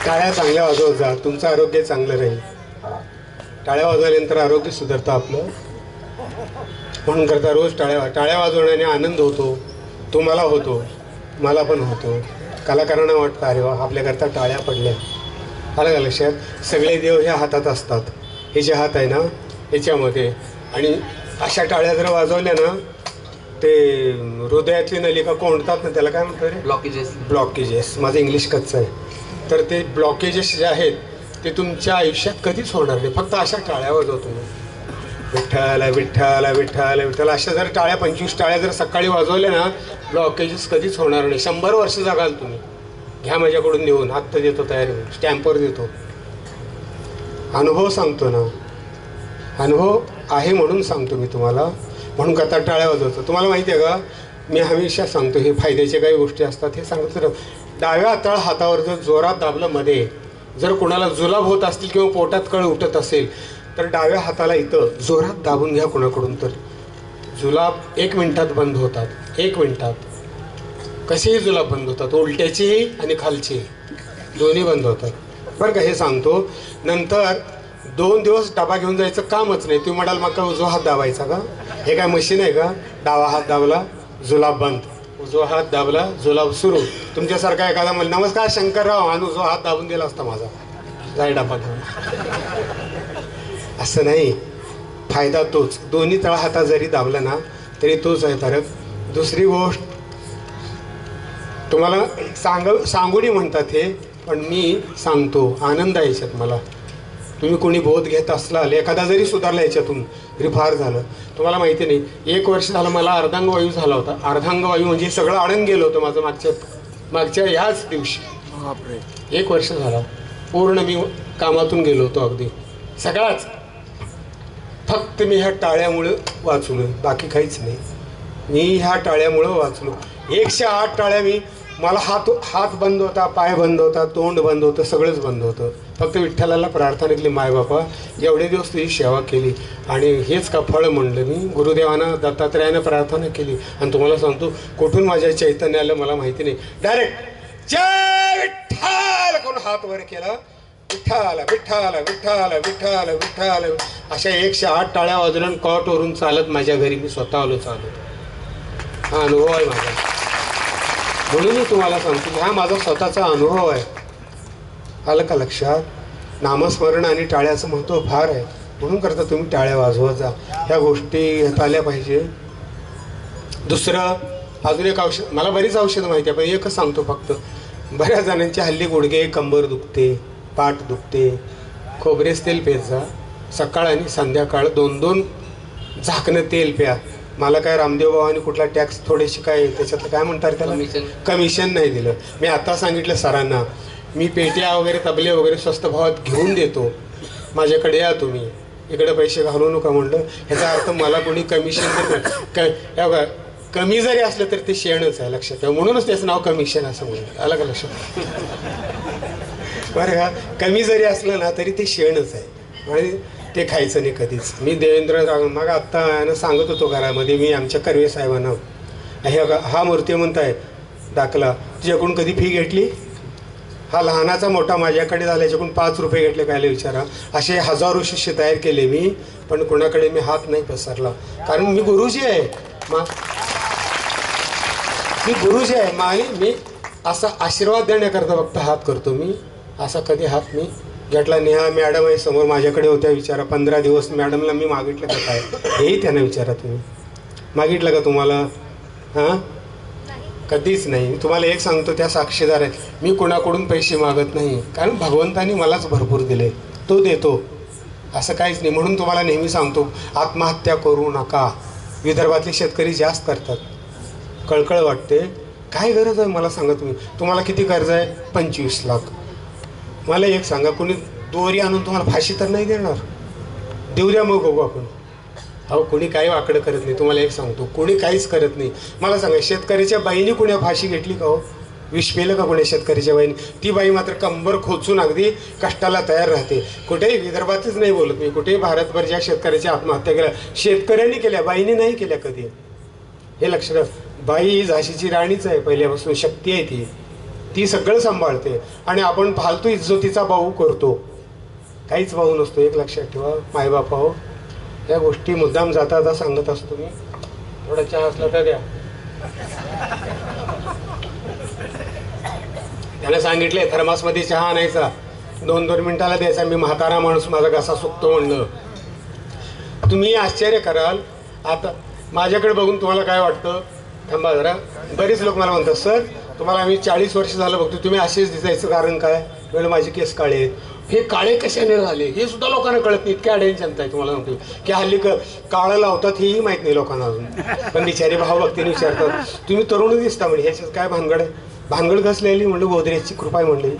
टाळ्या चांगल्या वाजवत जा, तुमचं आरोग्य चांगलं राहील. टाळ्या वाजवल्यानंतर आरोग्य सुधारतं आपलं. म्हणून करता रोज टाळ्या वाजवण्याने आनंद होतो. तुम्हाला होतो, मला पण होतो. कलाकारांना वाटतं अरे वा आपल्याकरता टाळ्या पडल्या. आलं का लक्षात? सगळे देव ह्या हातात असतात. हे जे हात आहे ना ह्याच्यामध्ये, आणि अशा टाळ्या जर वाजवल्या ना ते हृदयातली नलिका कोंडतात ना, त्याला काय म्हणतात रे? ब्लॉकेजेस. माझं इंग्लिश कच्चं आहे. तर ते ब्लॉकेजेस जे आहेत ते तुमच्या आयुष्यात कधीच होणार नाही. फक्त अशा टाळ्या वाजवतो. विठ्ठल विठ्ठल विठ्ठल विठ्ठल अशा जर टाळ्या 25 टाळ्या जर सकाळी वाजवल्या ना ब्लॉकेजेस कधीच होणार नाही. 100 वर्ष जगाल तुम्ही. घ्या माझ्याकडून देऊन, आत्ता देतो, तयारी स्टॅम्पवर देतो. अनुभव सांगतो ना, अनुभव आहे म्हणून सांगतो मी तुम्हाला. म्हणून कथा टाळ्या वाजवतो. तुम्हाला माहिती आहे का, मी हमेशा सांगतो हे फायद्याच्या काही गोष्टी असतात हे सांगतो. तर डाव्या तळ हातावर जर जोरात दाबलं मध्ये, जर कोणाला जुलाब होत असतील किंवा पोटात कळ उठत असेल तर डाव्या हाताला इथं जोरात दाबून घ्या कोणाकडून. तर जुलाब 1 मिनिटात बंद होतात. 1 मिनिटात कसेही जुलाब बंद होतात, उलट्याचेही आणि खालचे दोन्ही बंद होतात बरं का. हे सांगतो. नंतर 2 दिवस डबा घेऊन जायचं कामच नाही. तुम्ही म्हणाल मग का उजवा हात दाबायचा का? हे काय मशीन आहे का? डावा हात दाबला जुलाब बंद, उजवा हात दाबला जुलाब सुरू. तुमच्यासारखा एखादा म्हण नमस्कार शंकरराव आणि उजवा हात दाबून दिला असता माझा, जाय डबा घेऊन. असं नाही. फायदा तोच. दोन्ही तळ हातात जरी दाबला ना तरी तोच आहे फरक. दुसरी गोष्ट तुम्हाला सांगुनी म्हणतात हे, पण मी सांगतो. आनंद आहे याच्यात मला. तुम्ही कोणी बोध घेत असलाल, एखादा जरी सुधारला याच्यातून तरी फार झालं. तुम्हाला माहिती नाही 1 वर्ष झालं मला अर्धांगवायू झाला होता. अर्धांगवायू म्हणजे सगळं अडून गेलं होतं माझं मागच्या ह्याच दिवशी. 1 वर्ष झाला पूर्ण मी कामातून गेलो होतो अगदी सगळाच. फक्त मी ह्या टाळ्यामुळं वाचलो, बाकी काहीच नाही. मी ह्या टाळ्यामुळं वाचलो. 108 टाळ्या मला हात बंद होता, पाय बंद होता, तोंड बंद होतं, सगळंच बंद होतं. फक्त विठ्ठलाला प्रार्थना केली, माय बापा एवढे दिवस तुझी सेवा केली आणि हेच का फळ म्हणलं. मी गुरुदेवांना दत्तात्रयानं प्रार्थना केली आणि तुम्हाला सांगतो कुठून माझ्या चैतन्य आलं मला माहिती नाही. डायरेक्ट जय विठ्ठल कोण हात वर केला, विठ्ठल विठ्ठल विठ्ठल विठ्ठल विठ्ठल अशा 108 टाळ्या वाजवून कॉटवरून चालत माझ्या घरी मी स्वतः आलो चालत. हा अनुभव आहे माझा. म्हणून मी तुम्हाला सांगतो की हा माझा स्वतःचा अनुभव आहे. आलं का लक्षात? नामस्मरण आणि टाळ्याचं महत्त्व फार आहे. म्हणून करता तुम्ही टाळ्या वाजवत जा. ह्या गोष्टी घेता आल्या पाहिजे. दुसरं अजून एक औषध, मला बरीच औषधं माहिती आहे पण एकच सांगतो फक्त. बऱ्याच जणांची हल्ली गुडघे, कंबर दुखते, पाठ दुखते. खोबरेच तेल पेत जा. सकाळ आणि संध्याकाळ 2-2 झाकणं तेल प्या. मला काय रामदेव बाबांनी कुठला टॅक्स थोडेशी काय त्याच्यातलं काय म्हणतात त्याला कमिशन नाही दिलं. मी आता सांगितलं सरांना मी पेट्या वगैरे तबले वगैरे स्वस्त भावात घेऊन देतो, माझ्याकडे या तुम्ही, इकडे पैसे घालू नका म्हणलं. ह्याचा अर्थ मला कोणी कमिशन देत कमी जरी असलं तर ते शेणच आहे लक्षात ठेवा. म्हणूनच त्याचं नाव कमिशन असं म्हणलं. आलं का लक्षात? बरं का, कमी जरी असलं ना तरी ते शेणच आहे आणि ते खायचं नाही कधीच. मी देवेंद्र मग आत्ता सांगत होतो घरामध्ये मी आमच्या कर्वे साहेबांना, हा मूर्ती म्हणताय दाखला तुझ्याकडून कधी फी घेतली? हा लहानाचा मोठा माझ्याकडे झाला याच्याकडून 5 रुपये घेतले कायला विचारा. असे हजारो शिष्य तयार केले मी, पण कोणाकडे मी हात नाही पसरला. कारण मी गुरुजी आहे. मी गुरुजी आहे आणि मी असा आशीर्वाद देण्याकरता फक्त हात करतो. मी असा कधी हात मी घेतला. नेहा मॅडम आहे समोर माझ्याकडे होत्या, विचारा 15 दिवस मॅडमला मी मागितलं का काय हेही त्यांना विचारा. तुम्ही मागितलं का तुम्हाला? हां कधीच नाही. मी तुम्हाला एक सांगतो, त्या साक्षीदार आहेत. मी कोणाकडून पैसे मागत नाही, कारण भगवंतानी मलाच भरपूर दिले, तो देतो, असं काहीच नाही. म्हणून तुम्हाला नेहमी सांगतो आत्महत्या करू नका. विदर्भातले शेतकरी जास्त करतात. कळकळ वाटते. काय गरज आहे मला सांगा. तुम्हाला किती कर्ज आहे? 25 लाख. मला एक सांगा, कोणी दोरी आणून तुम्हाला फाशी तर नाही देणार? देऊ द्या मग बघू आपण. अहो कोणी काही वाकडं करत नाही. तुम्हाला एक सांगतो कोणी काहीच करत नाही. मला सांगा शेतकऱ्याच्या बाईने कोणी फाशी घेतली का हो? विष पेलं का कोणी शेतकऱ्याच्या बाईने? ती बाई मात्र कंबर खोचून अगदी कष्टाला तयार राहते. कुठेही विदर्भातच नाही बोलत मी, कुठेही भारतभर ज्या शेतकऱ्याच्या आत्महत्या केल्या शेतकऱ्यांनी केल्या, बाईने नाही केल्या कधी. हे लक्षात बाई ही झाशीची राणीच आहे, पहिल्यापासून शक्ती आहे ती, ती सगळं सांभाळते. आणि आपण फालतू इज्जतीचा भाऊ करतो, काहीच भाऊ नसतो. एक लक्षात ठेवा मायबापा हो, या गोष्टी मुद्दाम जाता जाता सांगत असतो मी. थोडा चहा असला तर द्या. त्याने सांगितले थर्मासमध्ये चहा आणायचा, 2-2 मिनिटाला द्यायचा. मी म्हातारा माणूस, माझा घसा सुकतो म्हणलं. तुम्ही आश्चर्य कराल. आता माझ्याकडे बघून तुम्हाला काय वाटतं? थांबा जरा. बरेच लोक मला म्हणतात सर तुम्हाला आम्ही 40 वर्ष झालं बघतो, तुम्ही असेच दिसायचं कारण काय? वेळ माझे केस काळे आहेत. हे काळे कशाने झाले हे सुद्धा लोकांना कळत नाही. इतक्या अडेल जनता आहे. तुम्हाला सांगतो की हल्ली काळं लावतात हेही माहीत नाही लोकांना अजून. पण बिचारे भावभक्तीने विचारतात तुम्ही तरुण दिसता म्हणजे, ह्याच्यात काय भानगड आहे? भानगड घसलेली म्हणलं गोदरेजची कृपा आहे म्हणली.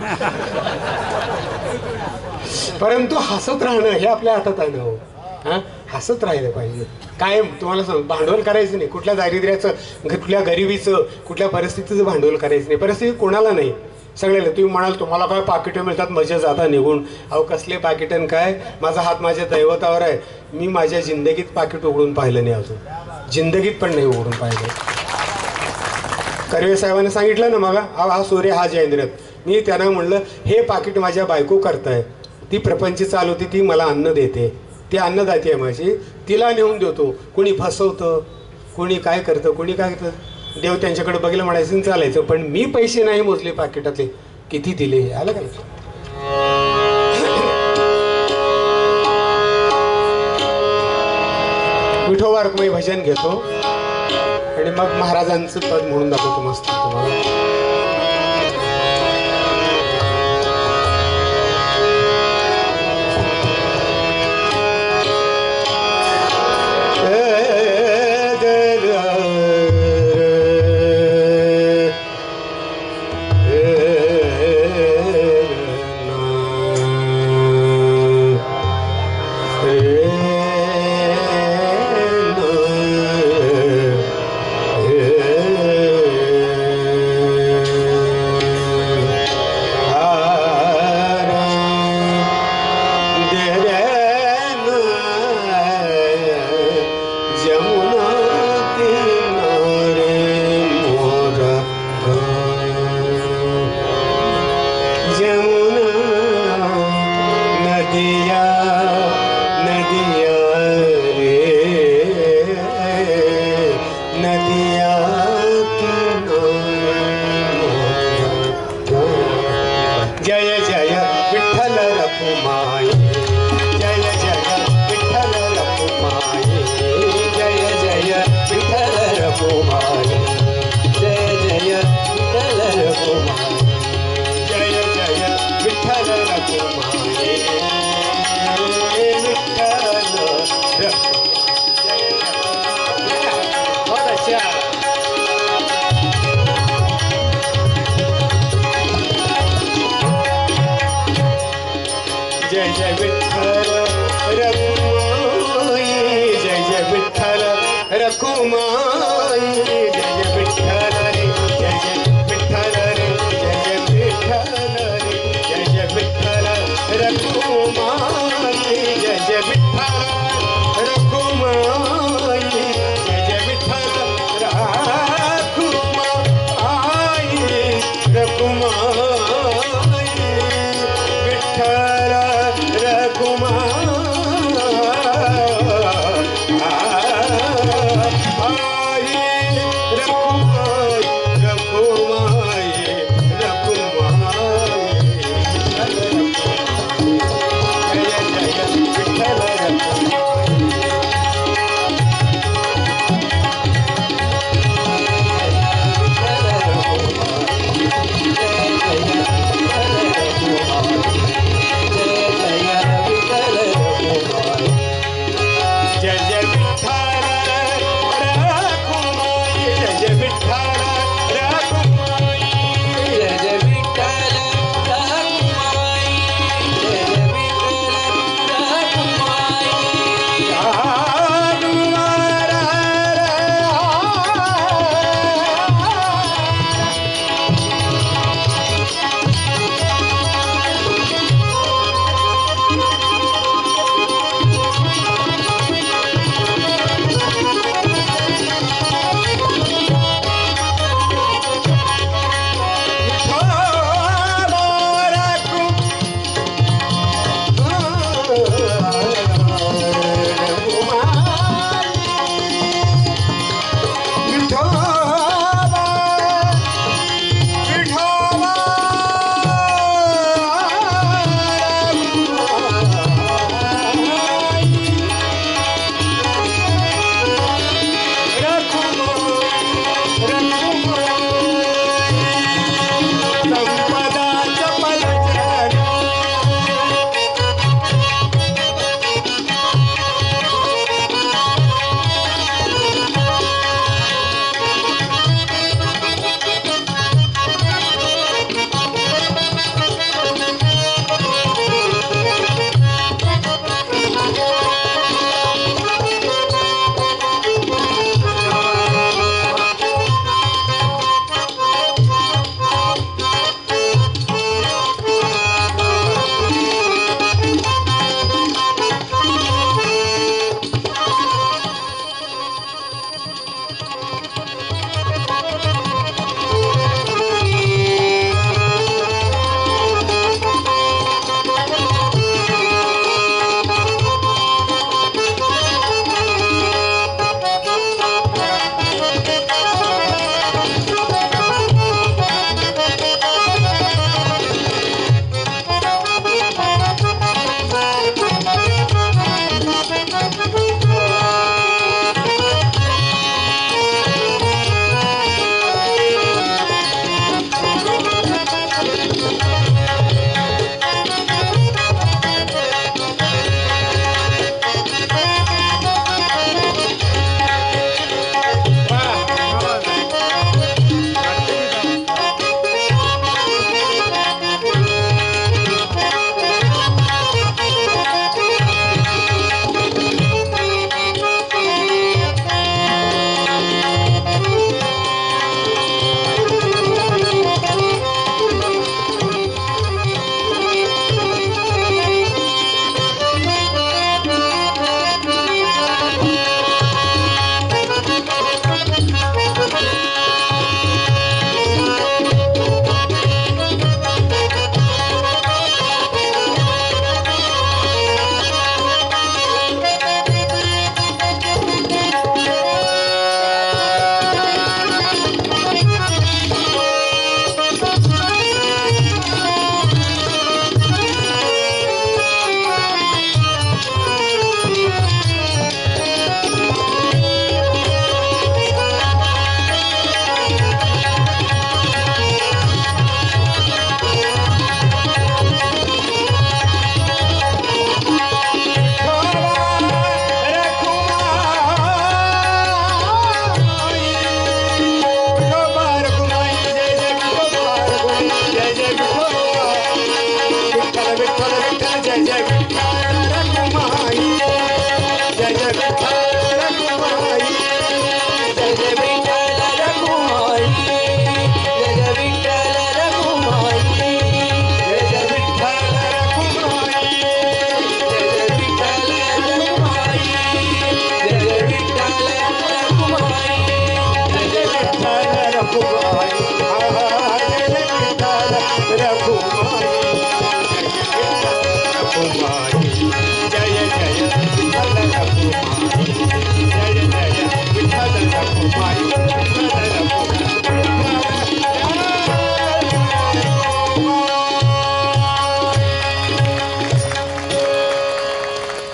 परंतु हसत राहणं हे आपल्या हातात आहे ना हो. हां, हसत राहिलं पाहिजे. काय तुम्हाला सांग, भांडवल करायचं नाही. कुठल्या दारिद्र्याचं, कुठल्या गरिबीचं, कुठल्या परिस्थितीचं भांडवल करायचं नाही. परिस्थिती कोणाला नाही, सगळ्याला. तुम्ही म्हणाल तुम्हाला काय पाकिटं मिळतात मजा जाता निघून. अहो कसले पाकिटन काय? माझा हात माझ्या दैवतावर आहे. मी माझ्या जिंदगीत पाकिट उघडून पाहिलं नाही अजून, जिंदगीत पण नाही उघडून पाहिलं. कर्वे साहेबांनी सांगितलं ना मला, हा सूर्य हा जयेंद्रत. मी त्यांना म्हणलं हे पाकिट माझ्या बायको करताय, ती प्रपंच चालवते, ती मला अन्न देते, ती अन्नदाती आहे माझी, तिला नेऊन देतो. कोणी फसवतं, कोणी काय करतं, कोणी काय करतं. देव त्यांच्याकडे बघितलं म्हणायचं चालायचं. पण मी पैसे नाही मोजले पाकिटातले, किती दिले आलं का? विठोबा रखुमाई भजन घेतो आणि मग महाराजांचं पद म्हणून दाखवतो मस्त तुम्हाला.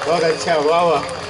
बहुत अच्छा, वाह वाह.